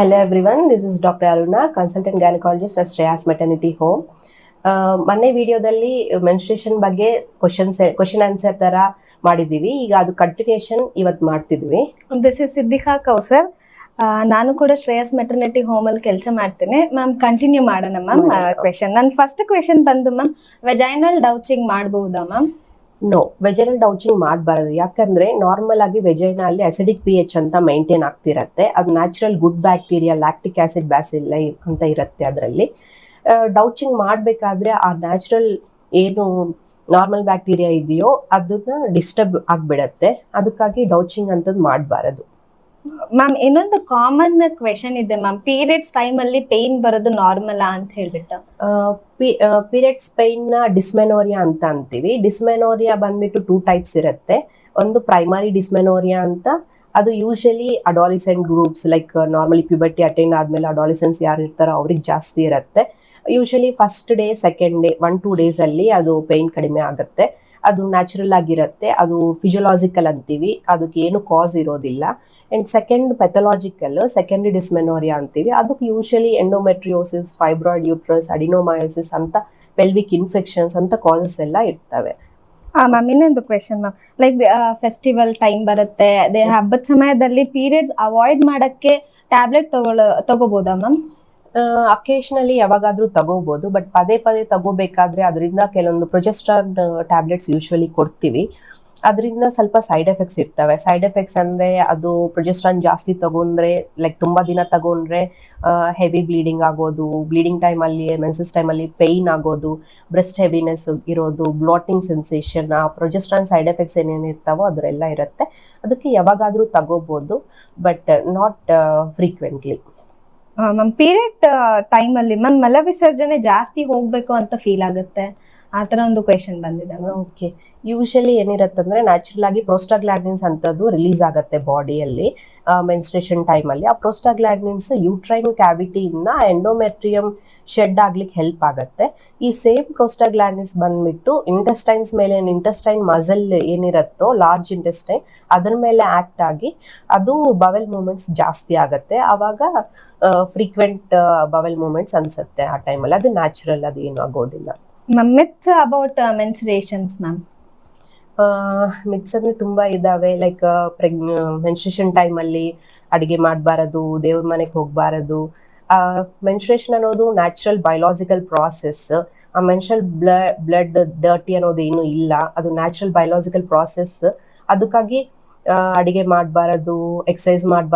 Hello everyone, this is Dr. Aruna, consultant gynecologist at Shreyas Maternity Home. ಮೊನ್ನೆ ವಿಡಿಯೋದಲ್ಲಿ menstruation ಬಗ್ಗೆ question answer ತರ ಮಾಡಿದೀವಿ. ಈಗ ಅದು ಕಂಟಿನ್ಯೂಷನ್ ಇವತ್ತು ಮಾಡ್ತಿದ್ವಿ. This is Siddiqa Kausar. ನಾನು ಕೂಡ ಶ್ರೇಯಸ್ ಮೆಟರ್ನಿಟಿ ಹೋಮ್ ಅಲ್ಲಿ ಕೆಲಸ ಮಾಡ್ತೇನೆ. ಮ್ಯಾಮ್ ಕಂಟಿನ್ಯೂ ಮಾಡೋಣ ಮ್ಯಾಮ್ ಕ್ವೆಶನ್. ನನ್ನ ಫಸ್ಟ್ ಕ್ವೆಶನ್ ಬಂದು ಮ್ಯಾಮ್, ವೆಜೈನಲ್ ಡೌಚಿಂಗ್ ಮಾಡಬಹುದಾ ಮ್ಯಾಮ್? ನೋ, ವೆಜೈನಲ್ ಡೌಚಿಂಗ್ ಮಾಡಬಾರದು. ಯಾಕಂದ್ರೆ ನಾರ್ಮಲ್ ಆಗಿ ವೆಜೈನಾ ಅಲ್ಲಿ ಅಸಿಡಿಕ್ pH ಅಂತ ಮೈಂಟೈನ್ ಆಗ್ತಿರತ್ತೆ. ಅದು natural good bacteria lactic acid bacilli ಅಂತ ಇರುತ್ತೆ ಅದರಲ್ಲಿ. ಡೌಚಿಂಗ್ ಮಾಡಬೇಕಾದ್ರೆ ಆ ನ್ಯಾಚುರಲ್ ಏನು ನಾರ್ಮಲ್ ಬ್ಯಾಕ್ಟೀರಿಯಾ ಇದೆಯೋ ಅದನ್ನ ಡಿಸ್ಟರ್ಬ್ ಆಗ್ಬಿಡತ್ತೆ. ಅದಕ್ಕಾಗಿ ಡೌಚಿಂಗ್ ಅಂತದ್ದು ಮಾಡಬಾರದು. ಮ್ಯಾಮ್, ಇನ್ನೊಂದು ಕಾಮನ್ ಕ್ವೆಶನ್ ಇದೆ ಮ್ಯಾಮ್, ಪೀರಿಯಡ್ಸ್ ಟೈಮ್ ಅಲ್ಲಿ ಪೇನ್ ಬರೋದು ನಾರ್ಮಲ್ ಅಂತ ಹೇಳ್ಬಿಟ್ಟು. ಪೀರಿಯಡ್ಸ್ ಪೈನ್ ನ ಡಿಸ್ಮೆನೋರಿಯಾ ಅಂತ ಅಂತೀವಿ. ಡಿಸ್ಮೆನೋರಿಯಾ ಬಂದ್ಬಿಟ್ಟು 2 ಟೈಪ್ಸ್ ಇರುತ್ತೆ. ಒಂದು ಪ್ರೈಮರಿ ಡಿಸ್ಮೆನೋರಿಯಾ ಅಂತ, ಅದು usually adolescent groups like normally puberty attend ಆದ್ಮೇಲೆ ಅಡಾಲಿಸೆನ್ಸ್ ಯಾರು ಇರ್ತಾರೋ ಅವ್ರಿಗೆ ಜಾಸ್ತಿ ಇರುತ್ತೆ. Usually first day second day 1-2 days ಅಲ್ಲಿ ಅದು ಪೇನ್ ಕಡಿಮೆ ಆಗುತ್ತೆ. ಅದು ನ್ಯಾಚುರಲ್ ಆಗಿರುತ್ತೆ. ಅದು ಫಿಸಿಯೋಲಾಜಿಕಲ್ ಅಂತೀವಿ, ಅದಕ್ಕೆ ಏನು ಕಾಸ್ ಇರೋದಿಲ್ಲ. And second pathological secondary dysmenorrhoea ಅಂತೀವಿ. ಅದಕ್ಕೆ ಯೂಶಲಿ ಎಂಡೋಮೆಟ್ರಿಯೋಸಿಸ್, ಫೈಬ್ರಾಯ್ಡ್ ಯೂಟ್ರಸ್, ಅಡಿನೋಮಯೋಸಿಸ್ ಅಂತ ಪೆಲ್ವಿಕ್ ಇನ್ಫೆಕ್ಷನ್ಸ್ ಅಂತ ಕಾಸಸ್ ಎಲ್ಲ ಇರ್ತವೆ. ಮ್ಯಾಮ್, ಇನ್ನೊಂದು question ma'am, like festival time ಬರುತ್ತೆ, ಅದೇ ಹಬ್ಬದ ಸಮಯದಲ್ಲಿ ಪೀರಿಯಡ್ಸ್ ಅವಾಯ್ಡ್ ಮಾಡಕ್ಕೆ ಟ್ಯಾಬ್ಲೆಟ್ ತಗೋಬೋದಾ ಮ್ಯಾಮ್? ಅಕೇಶನಲಿ ಯಾವಾಗಾದ್ರೂ ತಗೋಬಹುದು, ಬಟ್ ಪದೇ ಪದೇ ತಗೋಬೇಕಾದ್ರೆ ಅದರಿಂದ ಕೆಲವೊಂದು ಪ್ರೊಜೆಸ್ಟ್ರಾನ್ ಟ್ಯಾಬ್ಲೆಟ್ಸ್ ಯೂಶುವಲಿ ಕೊಡ್ತೀವಿ. ಅದರಿಂದ ಸ್ವಲ್ಪ ಸೈಡ್ ಎಫೆಕ್ಟ್ಸ್ ಇರ್ತವೆ. ಸೈಡ್ ಎಫೆಕ್ಟ್ಸ್ ಅಂದ್ರೆ ಅದು ಪ್ರೊಜೆಸ್ಟ್ರಾನ್ ಜಾಸ್ತಿ ತಗೊಂಡ್ರೆ, ಲೈಕ್ ತುಂಬಾ ದಿನ ತಗೊಂಡ್ರೆ ಹೆವಿ ಬ್ಲೀಡಿಂಗ್ ಆಗೋದು, ಬ್ಲೀಡಿಂಗ್ ಟೈಮಲ್ಲಿ ಮೆನ್ಸಸ್ ಟೈಮಲ್ಲಿ ಪೇಯ್ನ್ ಆಗೋದು, ಬ್ರೆಸ್ಟ್ ಹೆವಿನೆಸ್ ಇರೋದು, ಬ್ಲಾಟಿಂಗ್ ಸೆನ್ಸೇಷನ್, ಆ ಪ್ರೊಜೆಸ್ಟ್ರಾನ್ ಸೈಡ್ ಎಫೆಕ್ಟ್ಸ್ ಏನೇನು ಇರ್ತಾವೋ ಅದರೆಲ್ಲ ಇರುತ್ತೆ. ಅದಕ್ಕೆ ಯಾವಾಗಾದ್ರೂ ತಗೋಬಹುದು, but not frequently. Ma'am, period time ಅಲ್ಲಿ ಮ್ಯಾಮ್ ಮಲ ವಿಸರ್ಜನೆ ಜಾಸ್ತಿ ಹೋಗ್ಬೇಕು ಅಂತ ಫೀಲ್ ಆಗುತ್ತೆ, ಆ ತರ ಒಂದು ಕ್ವೆಶನ್ ಬಂದಿದೆ. ಓಕೆ, ಯೂಶಲಿ ಏನಿರತ್ತಂದ್ರೆ ನ್ಯಾಚುರಲ್ ಆಗಿ ಪ್ರೋಸ್ಟಾಗ್ಲಾಂಡಿನ್ಸ್ ಅಂತದ್ದು ರಿಲೀಸ್ ಆಗುತ್ತೆ ಬಾಡಿಯಲ್ಲಿ ಮೆನ್ಸ್ಟ್ರೇಷನ್ ಟೈಮಲ್ಲಿ. ಆ ಪ್ರೋಸ್ಟಾಗ್ಲಾಂಡಿನ್ಸ್ ಯೂಟ್ರೈನ್ ಕ್ಯಾವಿಟಿಯಿಂದ ಎಂಡೋಮೆಟ್ರಿಯಂ ಶೆಡ್ ಆಗ್ಲಿಕ್ಕೆ ಹೆಲ್ಪ್ ಆಗುತ್ತೆ. ಈ ಸೇಮ್ ಪ್ರೋಸ್ಟಾಗ್ಲಾಂಡಿನ್ಸ್ ಬಂದ್ಬಿಟ್ಟು ಇಂಟೆಸ್ಟೈನ್ಸ್ ಮೇಲೆ, ಇಂಟೆಸ್ಟೈನ್ ಮಸಲ್ ಏನಿರುತ್ತೋ ಲಾರ್ಜ್ ಇಂಟೆಸ್ಟೈನ್ ಅದರ ಮೇಲೆ ಆಕ್ಟ್ ಆಗಿ ಅದು ಬವೆಲ್ ಮೂವ್ಮೆಂಟ್ಸ್ ಜಾಸ್ತಿ ಆಗುತ್ತೆ. ಆವಾಗ ಫ್ರೀಕ್ವೆಂಟ್ ಬವೆಲ್ ಮೂವ್ಮೆಂಟ್ಸ್ ಅನ್ಸುತ್ತೆ ಆ ಟೈಮಲ್ಲಿ. ಅದು ನ್ಯಾಚುರಲ್, ಅದು ಏನು ಆಗೋದಿಲ್ಲ. Myths about menstruations ma'am? Myths ಅಂದ್ರೆ ತುಂಬಾ ಇದಾವೆ. ಲೈಕ್ ಮೆನ್ಸ್ಟ್ರೇಷನ್ ಟೈಮಲ್ಲಿ ಅಡಿಗೆ ಮಾಡಬಾರದು, ದೇವ್ರ ಮನೆಗೆ ಹೋಗಬಾರದು. ಮೆನ್ಸ್ಟ್ರೇಷನ್ ಅನ್ನೋದು ನ್ಯಾಚುರಲ್ ಬಯೋಲಾಜಿಕಲ್ ಪ್ರಾಸೆಸ್. ಆ ಮೆನ್ಸ್ಟ್ರಲ್ ಬ್ಲಡ್ ಡರ್ಟಿ ಅನ್ನೋದು ಏನು ಇಲ್ಲ, ಅದು ನ್ಯಾಚುರಲ್ ಬಯೋಲಾಜಿಕಲ್ ಪ್ರಾಸೆಸ್. ಅದಕ್ಕಾಗಿ ಅಡಿಗೆ ಮಾಡಬಾರದು, ಎಕ್ಸಸೈಸ್ ಮಾಡಬಾರದು.